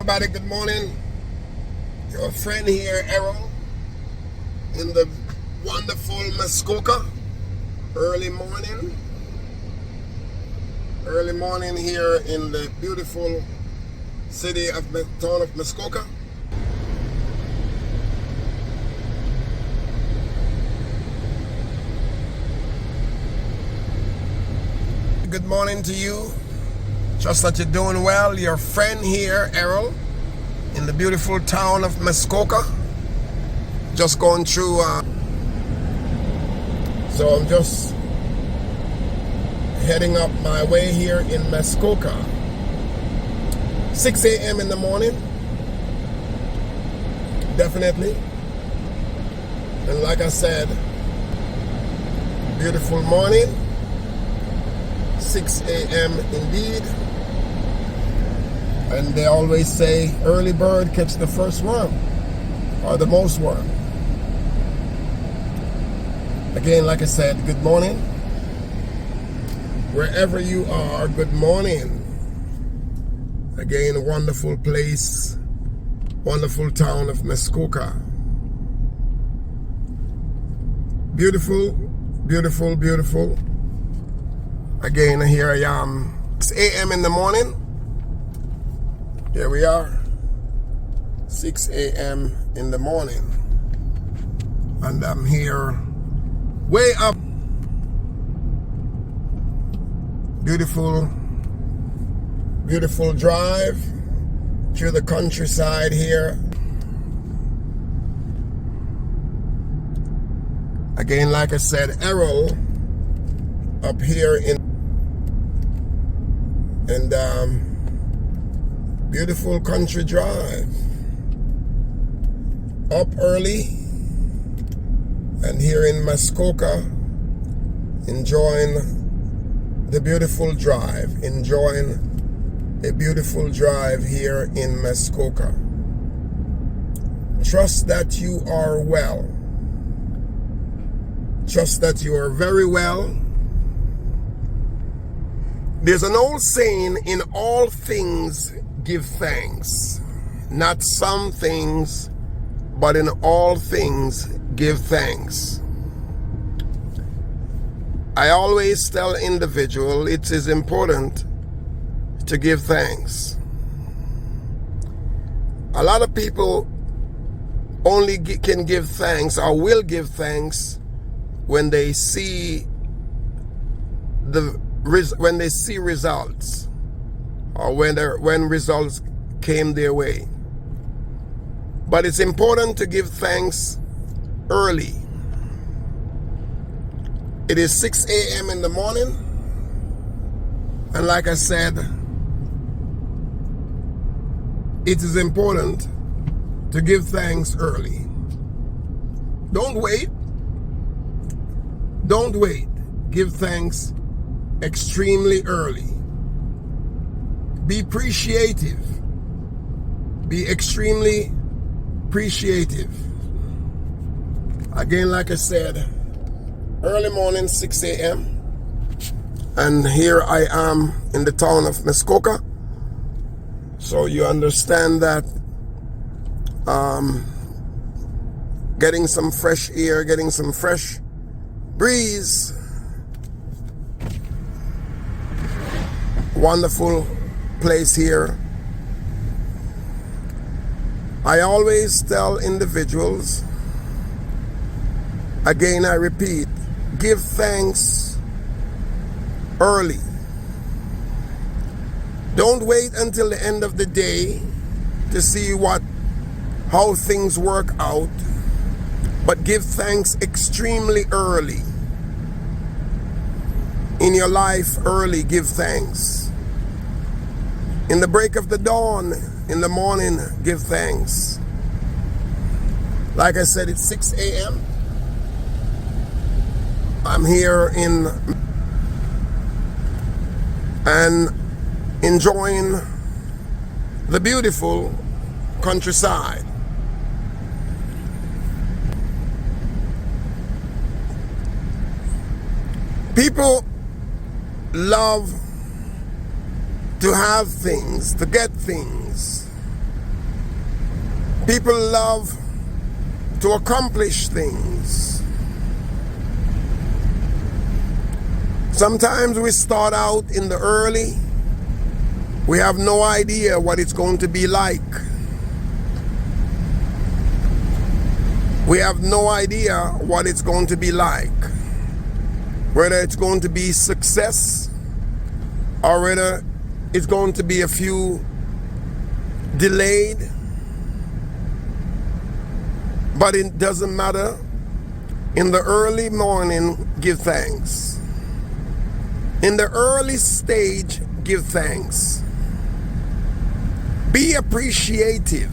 Everybody, good morning. Your friend here, Errol, in the wonderful Muskoka. Early morning. Early morning here in the beautiful city of town of Muskoka. Good morning to you. Trust that you're doing well. Your friend here, Errol, in the beautiful town of Muskoka. Just going through, so I'm just heading up my way here in Muskoka. 6 a.m. in the morning. Definitely. And like I said, beautiful morning. 6 a.m. indeed. And they always say, early bird catch the first worm, or the most worm. Again, like I said, good morning. Wherever you are, good morning. Again, a wonderful place, wonderful town of Muskoka. Beautiful, beautiful, beautiful. Again, here I am, 6 a.m. in the morning. Here we are, 6 a.m. in the morning. And I'm here way up. Beautiful, beautiful drive through the countryside here. Again, like I said, Errol up here in beautiful country drive. Up early and here in Muskoka, enjoying the beautiful drive, enjoying a beautiful drive here in Muskoka. Trust that you are well. Trust that you are very well. There's an old saying, in all things give thanks. Not some things, but in all things give thanks. I always tell individuals it is important to give thanks. A lot of people only can give thanks or will give thanks when they see results, or when results came their way. But it's important to give thanks early. It is 6 a.m. in the morning, and like I said, it is important to give thanks early. Don't wait. Don't wait. Give thanks extremely early. Be appreciative. Be extremely appreciative. Again, like I said, early morning, 6 a.m. And here I am in the town of Muskoka. So you understand that getting some fresh air, getting some fresh breeze. Wonderful place here. I always tell individuals, again I repeat, give thanks early. Don't wait until the end of the day to see how things work out, but give thanks extremely early. In your life, early, give thanks. In the break of the dawn, in the morning, give thanks. Like I said, it's 6 a.m. I'm here and enjoying the beautiful countryside. People love to have things, to get things. People love to accomplish things. Sometimes we start out in the early. We have no idea what it's going to be like. We have no idea what it's going to be like. Whether it's going to be success or whether it's going to be a few delayed. But it doesn't matter. In the early morning, give thanks. In the early stage, give thanks. Be appreciative.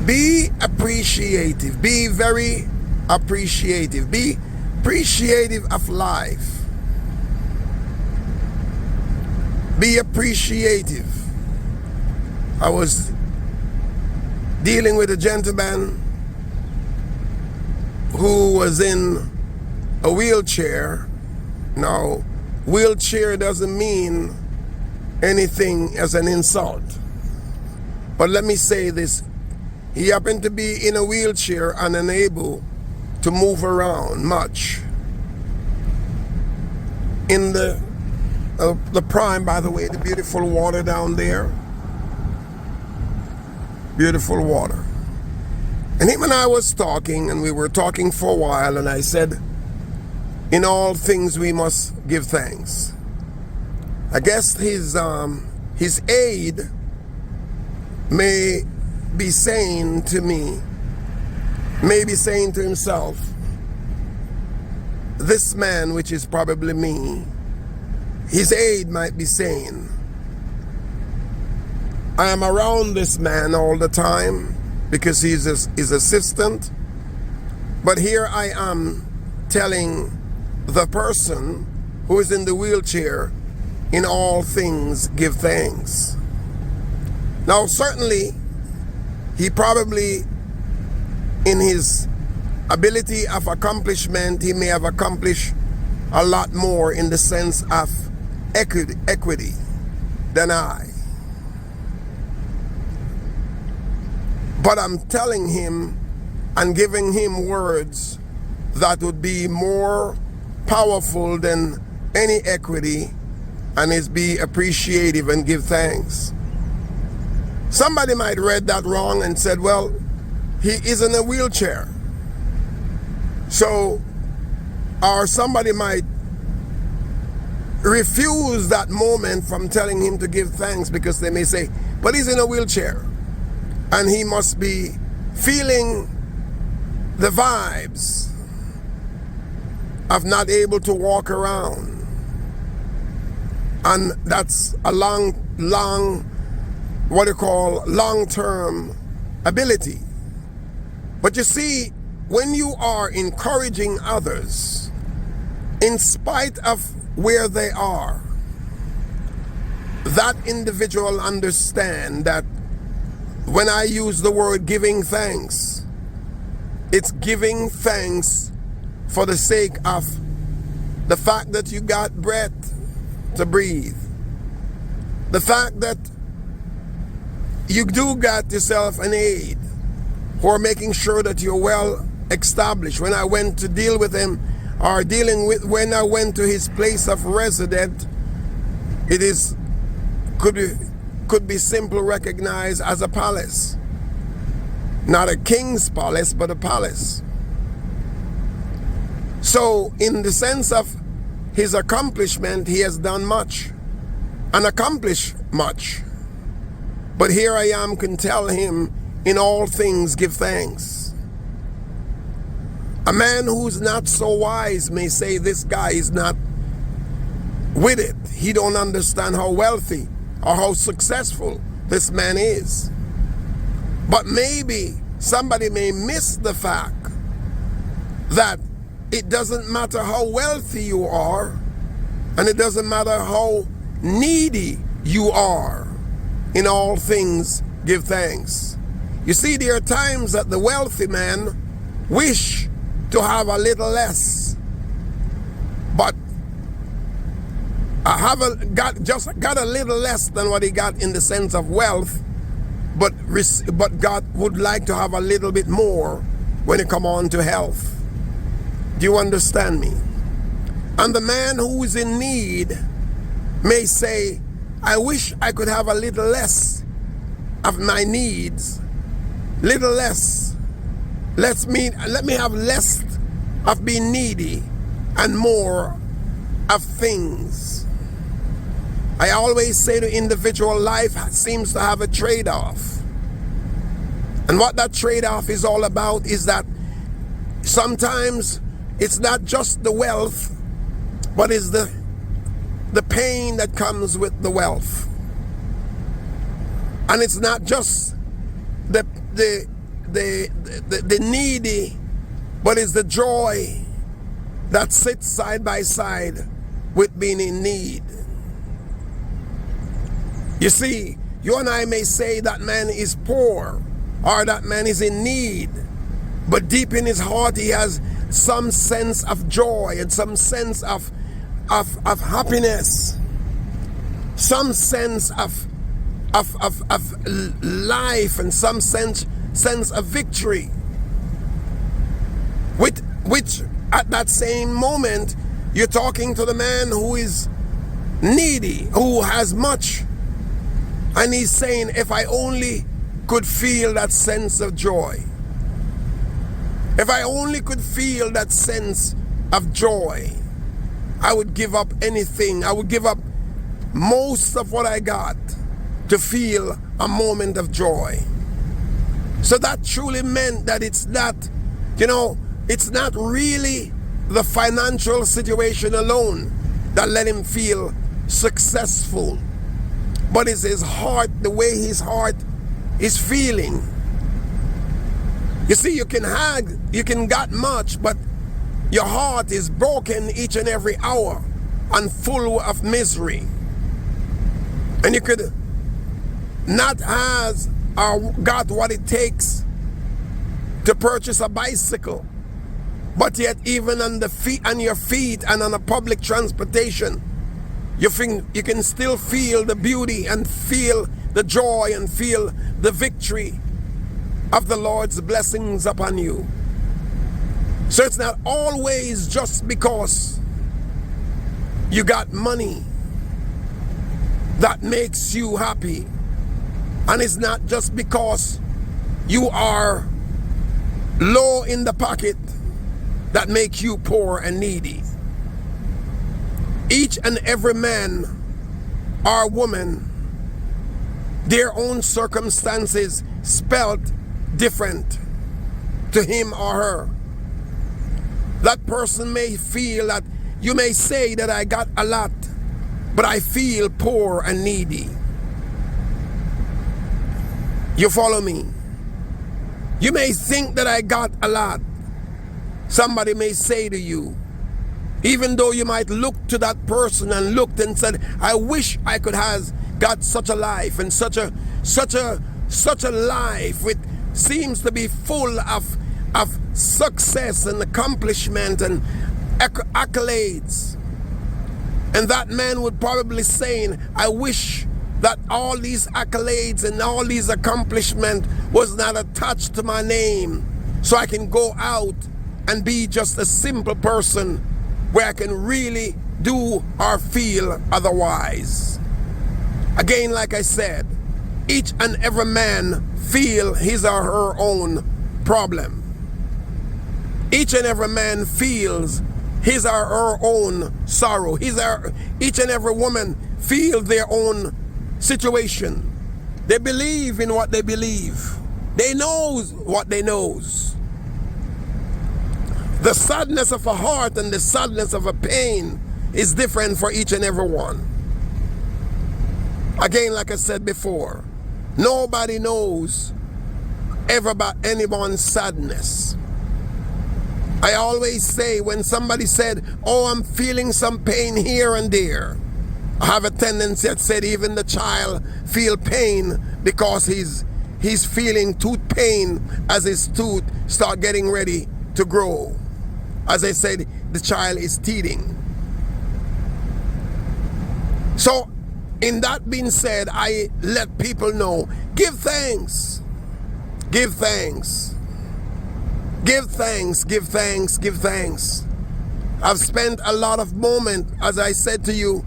Be appreciative. Be very appreciative. Be appreciative of life. Be appreciative. I was dealing with a gentleman who was in a wheelchair. Now, wheelchair doesn't mean anything as an insult. But let me say this. He happened to be in a wheelchair and unable to move around much. In the prime, by the way, the beautiful water down there. Beautiful water. And him and I was talking, and we were talking for a while, and I said, in all things we must give thanks. I guess his aide may be saying to me, may be saying to himself, this man, which is probably me, his aide might be saying, I am around this man all the time because he's his assistant, but here I am telling the person who is in the wheelchair, in all things give thanks. Now certainly he probably, in his ability of accomplishment, he may have accomplished a lot more in the sense of equity than I. But I'm telling him and giving him words that would be more powerful than any equity, and is be appreciative and give thanks. Somebody might read that wrong and said, well, he is in a wheelchair. So, or somebody might refuse that moment from telling him to give thanks because they may say, but he's in a wheelchair and he must be feeling the vibes of not able to walk around. And that's a long, what you call long-term ability. But you see, when you are encouraging others, in spite of where they are, that individual understand that when I use the word giving thanks, it's giving thanks for the sake of the fact that you got breath to breathe. The fact that you do got yourself an aide who are making sure that you're well established. When I went to deal with him, or when I went to his place of residence, it is could be simply recognized as a palace. Not a king's palace, but a palace. So in the sense of his accomplishment, he has done much and accomplished much. But here I am, can tell him, in all things give thanks. A man who's not so wise may say this guy is not with it. He don't understand how wealthy or how successful this man is. But maybe somebody may miss the fact that it doesn't matter how wealthy you are, and it doesn't matter how needy you are. In all things, give thanks. You see, there are times that the wealthy man wish to have a little less, but I got a little less than what he got in the sense of wealth, but God would like to have a little bit more when it come on to health. Do you understand me? And the man who is in need may say, I wish I could have a little less of my needs, little less. Let me have less of being needy and more of things. I always say to individual, life seems to have a trade-off. And what that trade-off is all about is that sometimes it's not just the wealth, but it's the pain that comes with the wealth. And it's not just the needy, but it's the joy that sits side by side with being in need. You see, you and I may say that man is poor or that man is in need, but deep in his heart he has some sense of joy and some sense of happiness, some sense of life and some sense of victory, which at that same moment you're talking to the man who is needy, who has much, and he's saying, if I only could feel that sense of joy, if I only could feel that sense of joy, I would give up anything. I would give up most of what I got to feel a moment of joy. So that truly meant that it's not, it's not really the financial situation alone that let him feel successful, but it's his heart, the way his heart is feeling. You see, you can got much, but your heart is broken each and every hour and full of misery. And you could not have or got what it takes to purchase a bicycle, but yet even on your feet and on a public transportation, you can still feel the beauty and feel the joy and feel the victory of the Lord's blessings upon you. So it's not always just because you got money that makes you happy. And it's not just because you are low in the pocket that make you poor and needy. Each and every man or woman, their own circumstances spelt different to him or her. That person may feel that, you may say that I got a lot, but I feel poor and needy. You follow me? You may think that I got a lot. Somebody may say to you, even though you might look to that person and looked and said, I wish I could have got such a life and such a life which seems to be full of success and accomplishment and accolades. And that man would probably saying, I wish that all these accolades and all these accomplishments was not attached to my name, so I can go out and be just a simple person where I can really do or feel otherwise. Again, like I said, each and every man feel his or her own problem. Each and every man feels his or her own sorrow. Each and every woman feel their own situation. They believe in what they believe. They knows what they knows. The sadness of a heart and the sadness of a pain is different for each and every one. Again, like I said before, nobody knows ever about anyone's sadness. I always say when somebody said, oh, I'm feeling some pain here and there, I have a tendency that said even the child feel pain because he's feeling tooth pain as his tooth start getting ready to grow. As I said, the child is teething. So in that being said, I let people know, give thanks. Give thanks. Give thanks, give thanks, give thanks. I've spent a lot of moment, as I said to you,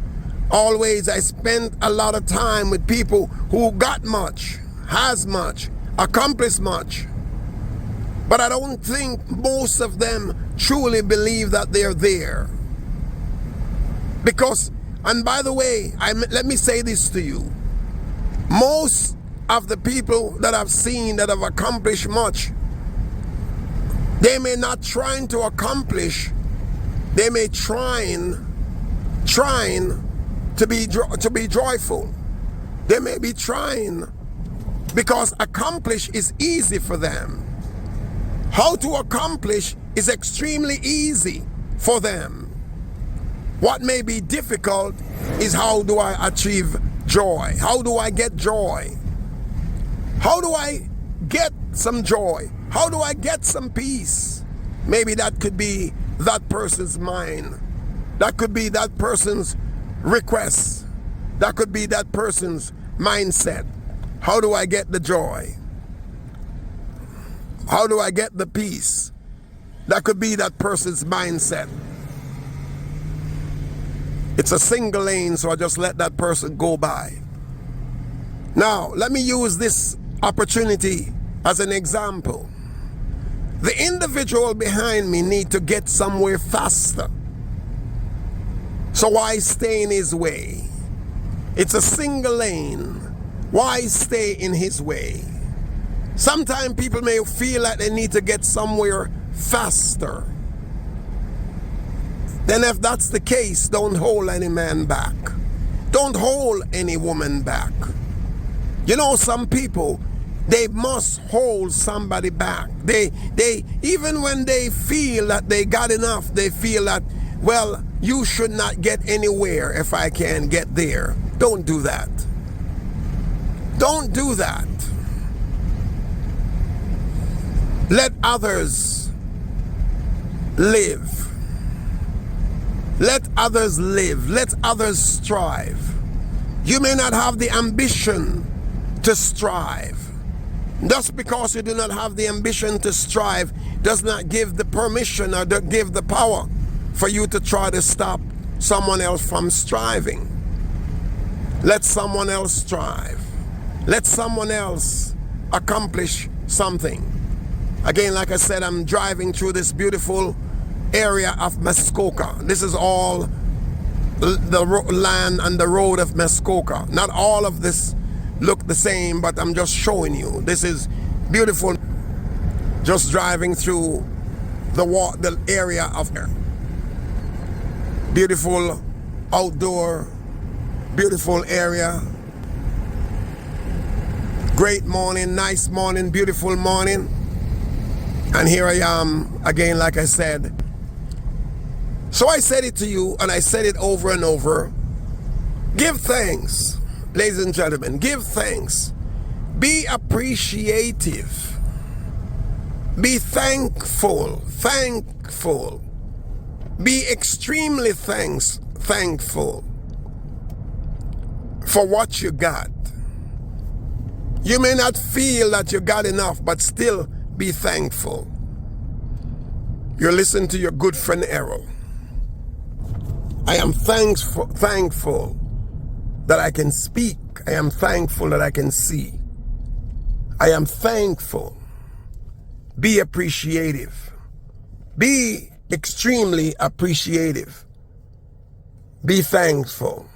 always I spent a lot of time with people who got much, has much, accomplished much. But I don't think most of them truly believe that they're there. Because, and by the way, let me say this to you. Most of the people that I've seen that have accomplished much, they may not trying to accomplish, they may trying to be joyful. They may be trying because accomplish is easy for them. How to accomplish is extremely easy for them. What may be difficult is how do I achieve joy? How do I get joy? How do I get some joy? How do I get some peace? Maybe that could be that person's mind. That could be that person's request. That could be that person's mindset. How do I get the joy? How do I get the peace? That could be that person's mindset. It's a single lane, so I just let that person go by. Now, let me use this opportunity as an example. The individual behind me need to get somewhere faster. So why stay in his way? It's a single lane. Why stay in his way? Sometimes people may feel like they need to get somewhere faster. Then if that's the case, don't hold any man back. Don't hold any woman back. You know, some people, they must hold somebody back. They even when they feel that they got enough, they feel that, well, you should not get anywhere if I can get there. Don't do that. Don't do that. Let others live. Let others live. Let others strive. You may not have the ambition to strive. Just because you do not have the ambition to strive does not give the permission or give the power for you to try to stop someone else from striving. Let someone else strive. Let someone else accomplish something. Again, like I said, I'm driving through this beautiful area of Muskoka. This is all the land and the road of Muskoka. Not all of this look the same, but I'm just showing you. This is beautiful. Just driving through the area of there. Beautiful outdoor, beautiful area. Great morning, nice morning, beautiful morning. And here I am again, like I said. So I said it to you, and I said it over and over. Give thanks, ladies and gentlemen. Give thanks. Be appreciative. Be thankful. Thankful. Be extremely thankful for what you got. You may not feel that you got enough, but still be thankful. You're listening to your good friend Errol. I am thankful that I can speak. I am thankful that I can see. I am thankful. Be appreciative. Be extremely appreciative. Be thankful.